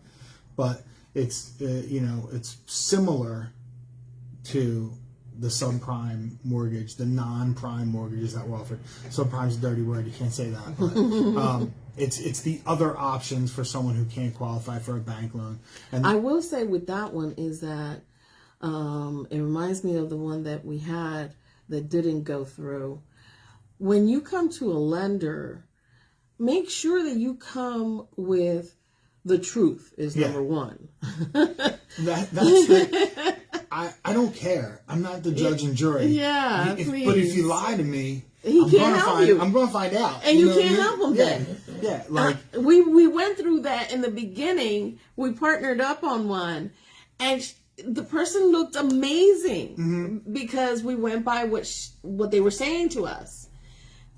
but it's it's similar to the subprime mortgage, the non-prime mortgages that were offered. Subprime's a dirty word; you can't say that. But it's the other options for someone who can't qualify for a bank loan. And I will say with that one is that it reminds me of the one that we had that didn't go through. When you come to a lender, make sure that you come with the truth is number one. That's I don't care. I'm not the judge and jury. Yeah, But if you lie to me, he can't help you. I'm going to find out. And you know can't what I mean? help him then. Yeah, like we went through that in the beginning. We partnered up on one, and the person looked amazing because we went by what they were saying to us,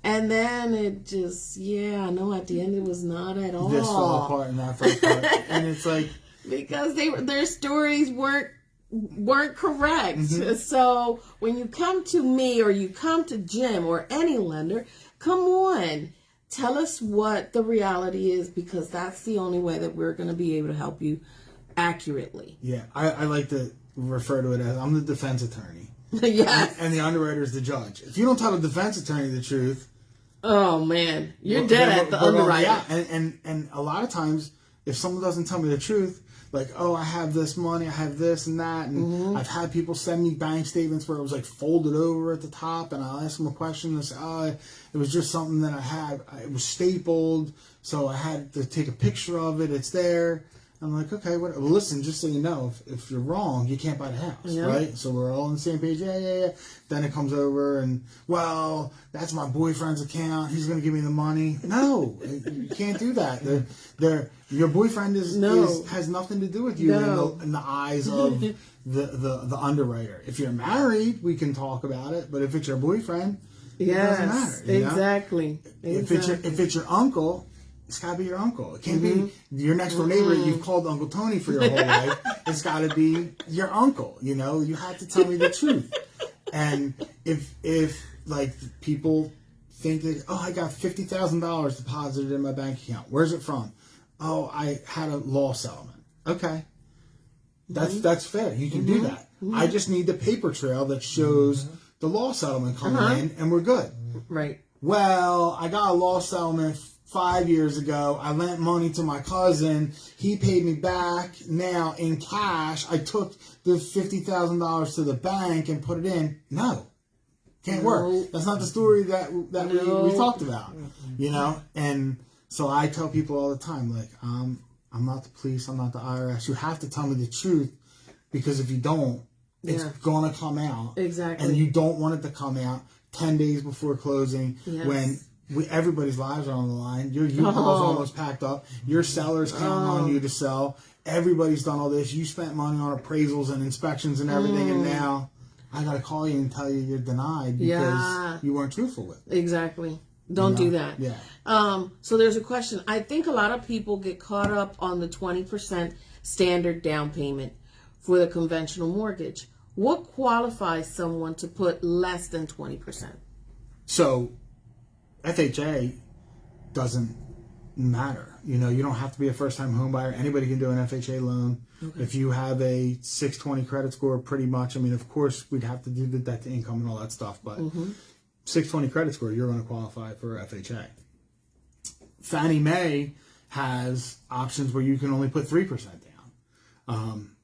and then it just no. At the end, it was not at all. this fell apart and that fell apart, and it's like because their stories weren't correct. So when you come to me or you come to Jim or any lender, come on. Tell us what the reality is, because that's the only way that we're going to be able to help you accurately. Yeah, I like to refer to it as I'm the defense attorney. Yes. And the underwriter is the judge. If you don't tell the defense attorney the truth, oh man, you're dead at the underwriter. And a lot of times, if someone doesn't tell me the truth, like, oh, I have this money, I have this and that, and I've had people send me bank statements where it was like folded over at the top, and I'll ask them a question and say, oh, it was just something that I had, it was stapled, so I had to take a picture of it, it's there. I'm like, okay, well, listen, just so you know, if you're wrong, you can't buy the house, right? So we're all on the same page, yeah. Then it comes over and, well, that's my boyfriend's account, he's going to give me the money. No, you can't do that. Your boyfriend has nothing to do with you in the eyes of the underwriter. If you're married, we can talk about it, but if it's your boyfriend, it doesn't matter. Exactly. If it's your uncle, it's got to be your uncle. It can't be your next door neighbor you've called Uncle Tony for your whole life. It's got to be your uncle. You know, you have to tell me the truth. And if like people think that, oh, I got $50,000 deposited in my bank account. Where's it from? Oh, I had a law settlement. Okay, that's fair. You can do that. I just need the paper trail that shows the law settlement coming in, and we're good. Right. Well, I got a law settlement 5 years ago. I lent money to my cousin. He paid me back. Now in cash, I took the $50,000 to the bank and put it in. No, can't work. That's not the story that we talked about. You know, and so I tell people all the time, like, I'm not the police. I'm not the IRS. You have to tell me the truth, because if you don't, it's gonna come out. Exactly. And you don't want it to come out 10 days before closing when everybody's lives are on the line. Your U-Haul's almost packed up. Your seller's counting on you to sell. Everybody's done all this. You spent money on appraisals and inspections and everything, and now I got to call you and tell you you're denied because you weren't truthful with it. Exactly. Don't do that. Yeah. So there's a question. I think a lot of people get caught up on the 20% standard down payment for the conventional mortgage. What qualifies someone to put less than 20%? So FHA doesn't matter. You know, you don't have to be a first-time home buyer. Anybody can do an FHA loan. Okay. If you have a 620 credit score, pretty much. I mean, of course, we'd have to do the debt to income and all that stuff, but 620 credit score, you're going to qualify for FHA. Fannie Mae has options where you can only put 3% down.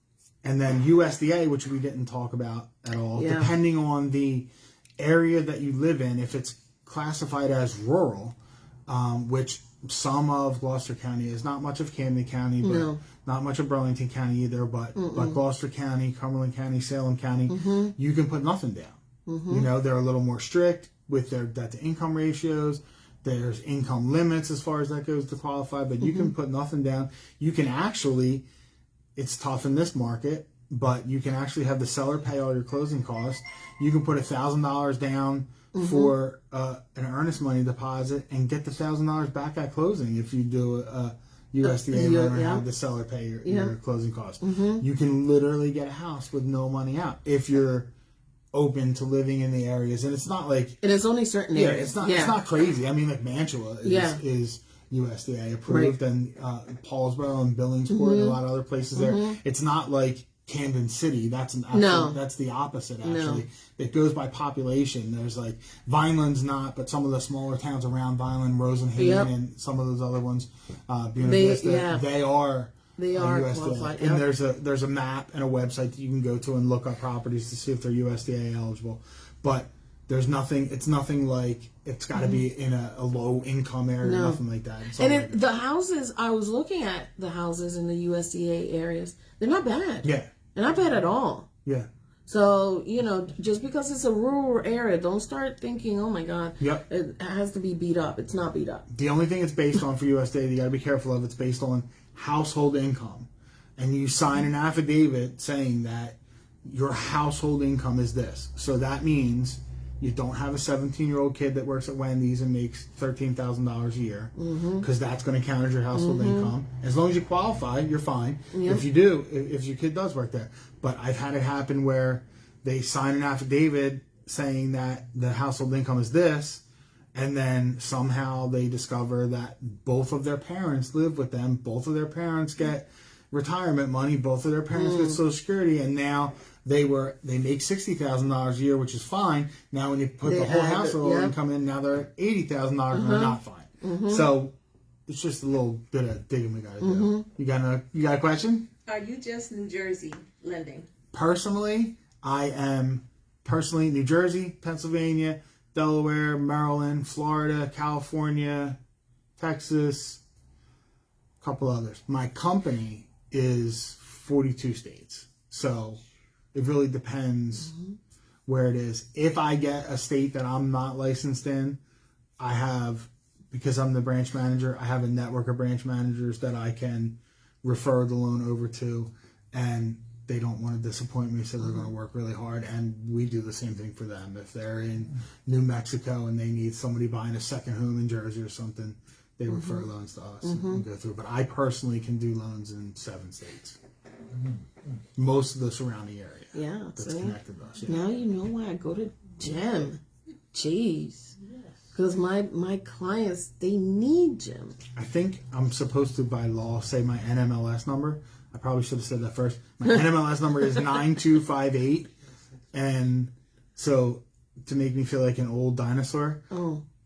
And then USDA, which we didn't talk about at all, depending on the area that you live in, if it's classified as rural, which some of Gloucester County is, not much of Camden County, but not much of Burlington County either, but Gloucester County, Cumberland County, Salem County, you can put nothing down. You know, they're a little more strict with their debt to income ratios. There's income limits as far as that goes to qualify, but you can put nothing down. You can actually, it's tough in this market, but you can actually have the seller pay all your closing costs. You can put $1,000 down for an earnest money deposit and get the $1,000 back at closing if you do a USDA loan or have the seller pay your closing costs. You can literally get a house with no money out if you're open to living in the areas, and it's not like, and it's only certain areas. It's not crazy. I mean, like Mantua is USDA approved, and Paulsboro and Billingsport and a lot of other places there. It's not like Camden City. That's the opposite actually. It goes by population. There's like Vineland's not, but some of the smaller towns around Vineland, Rosenhaven, and some of those other ones, Buena Vista, they are USDA. Qualified. And there's a map and a website that you can go to and look up properties to see if they're USDA eligible. But there's nothing. It's nothing like it's got to be in a low income area, nothing like that. And the houses, I was looking at the houses in the USDA areas. They're not bad. Yeah, they're not bad at all. Yeah. So, just because it's a rural area, don't start thinking, oh my God, Yep. it has to be beat up. It's not beat up. The only thing it's based on for USDA, you got to be careful of, it's based on household income. And you sign an affidavit saying that your household income is this. So that means you don't have a 17-year-old kid that works at Wendy's and makes $13,000 a year, because that's going to count as your household income. As long as you qualify, you're fine. Yep. If you do, if your kid does work there. But I've had it happen where they sign an affidavit saying that the household income is this, and then somehow they discover that both of their parents live with them, both of their parents get retirement money, both of their parents get Social Security, and now they make $60,000 a year, which is fine. Now when you put the whole household income in, now they're at $80,000 and they're not fine. So it's just a little bit of digging we gotta do. You got a question? Are you just New Jersey lending? Personally, I am New Jersey, Pennsylvania, Delaware, Maryland, Florida, California, Texas, a couple others. My company is 42 states. So it really depends where it is. If I get a state that I'm not licensed in, because I'm the branch manager, I have a network of branch managers that I can refer the loan over to, and they don't want to disappoint me, so they're going to work really hard, and we do the same thing for them. If they're in New Mexico and they need somebody buying a second home in Jersey or something, they refer loans to us and go through. But I personally can do loans in 7 states. Most of the surrounding area. Yeah. That's connected to us. Yeah. Now you know why I go to Jim. Jeez. Because my clients, they need Jim. I think I'm supposed to, by law, say my NMLS number. I probably should have said that first. My NMLS number is 9258. And so, to make me feel like an old dinosaur,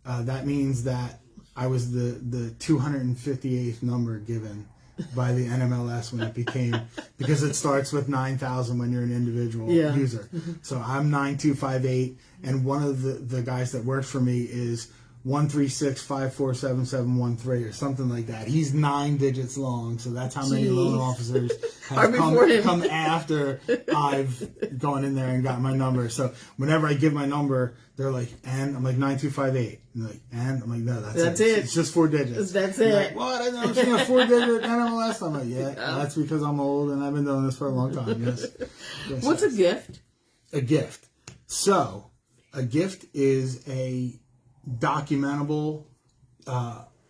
that means that I was the 258th number given by the NMLS when it became, because it starts with 9,000 when you're an individual user. So I'm 9258, and one of the guys that works for me is 136547713 or something like that. He's 9 digits long, so that's how many loan officers have come after I've gone in there and got my number. So whenever I give my number, they're like, and I'm like 9258. And they're like, and I'm like, no, that's it. It's just 4 digits. That's and it. Like, what? I never seen a 4-digit NMLS. I'm like, yeah, that's because I'm old and I've been doing this for a long time. Yes. What's a gift? A gift. So a gift is a documentable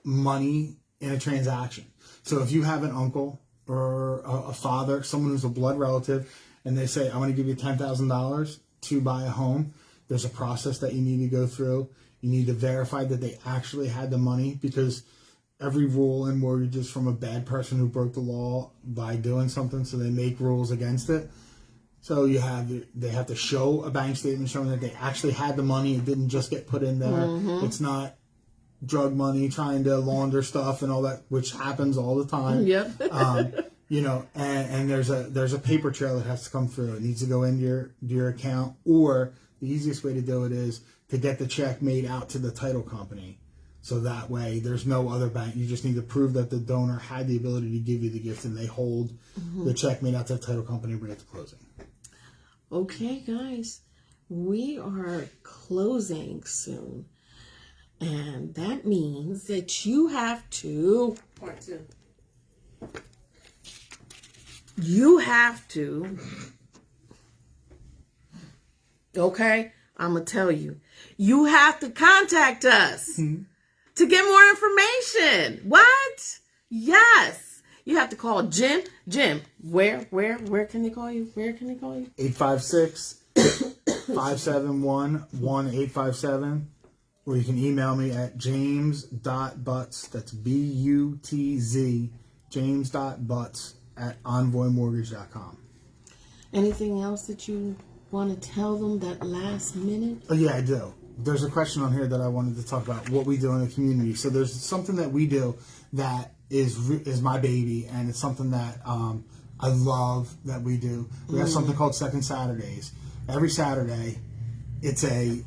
money in a transaction. So if you have an uncle or a father, someone who's a blood relative, and they say, I want to give you $10,000 to buy a home, there's a process that you need to go through. You need to verify that they actually had the money, because every rule in mortgage is from a bad person who broke the law by doing something, so they make rules against it. So they have to show a bank statement showing that they actually had the money. It didn't just get put in there. It's not drug money trying to launder stuff and all that, which happens all the time. Yep. And there's a paper trail that has to come through. It needs to go into your account, or the easiest way to do it is to get the check made out to the title company. So that way there's no other bank. You just need to prove that the donor had the ability to give you the gift, and they hold the check made out to the title company and bring it to closing. Okay, guys, we are closing soon. And that means that you have to... Part 2. You have to... Okay, I'm going to tell you. You have to contact us to get more information. What? Yes. You have to call Jim. Jim, where can they call you? Where can they call you? 856-571-1857. Or you can email me at james.butz, that's B-U-T-Z, james.butz at envoymortgage.com. Anything else that you want to tell them that last minute? Oh, yeah, I do. There's a question on here that I wanted to talk about, what we do in the community. So there's something that we do that is my baby, and it's something that I love that we do. We have something called Second Saturdays. Every Saturday, it's a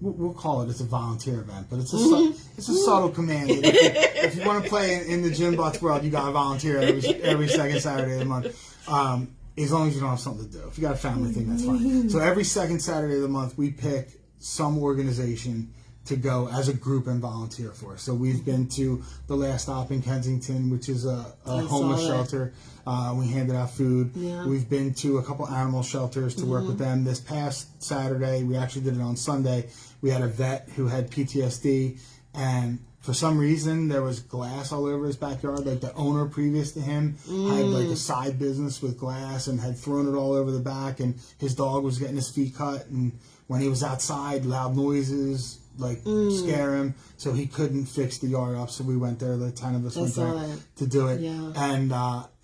we'll call it's a volunteer event, but it's a subtle command. If you want to play in the Jim Butz world, you got to volunteer every second Saturday of the month. as long as you don't have something to do. If you got a family thing, that's fine. So every second Saturday of the month, we pick some organization to go as a group and volunteer for. So we've been to the Last Stop in Kensington, which is a homeless shelter. We handed out food. Yeah. We've been to a couple animal shelters to work with them. This past Saturday, we actually did it on Sunday. We had a vet who had PTSD, and for some reason there was glass all over his backyard. Like the owner previous to him had like a side business with glass and had thrown it all over the back, and his dog was getting his feet cut, and when he was outside, loud noises scare him, so he couldn't fix the yard up. So we went there, the 10 of us went there to do it. Yeah. And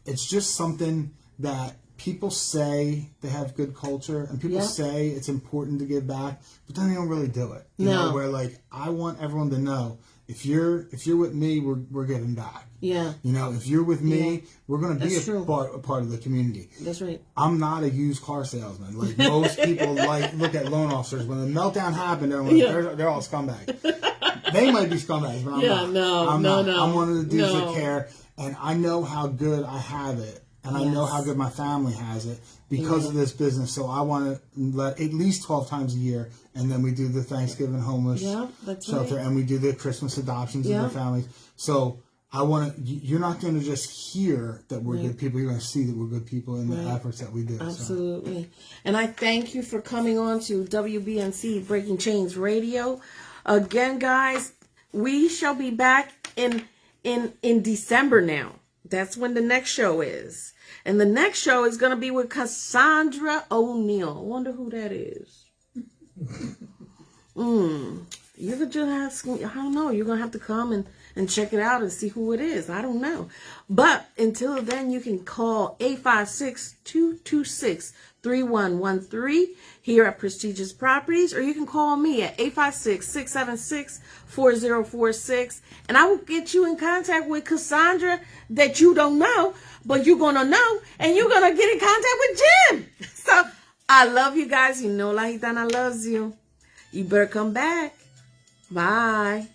it's just something that people say they have good culture, and people say it's important to give back, but then they don't really do it. You know, where like, I want everyone to know, if you're with me, we're giving back. Yeah. You know, if you're with me, we're going to be a part of the community. That's right. I'm not a used car salesman. Like most people look at loan officers. When the meltdown happened, they're all scumbags. They might be scumbags, but I'm not. I'm not. I'm one of the dudes that care, and I know how good I have it, and I know how good my family has it because of this business. So I want to let at least 12 times a year, and then we do the Thanksgiving homeless shelter, and we do the Christmas adoptions of their families. So I want to. You're not going to just hear that we're good people. You're going to see that we're good people in the efforts that we do. Absolutely. So. And I thank you for coming on to WBNC Breaking Chains Radio. Again, guys, we shall be back in December now. That's when the next show is. And the next show is going to be with Cassandra O'Neill. I wonder who that is. You're going to ask me, I don't know. You're going to have to come and check it out and see who it is. I don't know. But until then, you can call 856-226-3113 here at Prestigious Properties, or you can call me at 856-676-4046, and I will get you in contact with Cassandra that you don't know, but you're going to know, and you're going to get in contact with Jim. So I love you guys. You know La Gitana loves you. You better come back. Bye.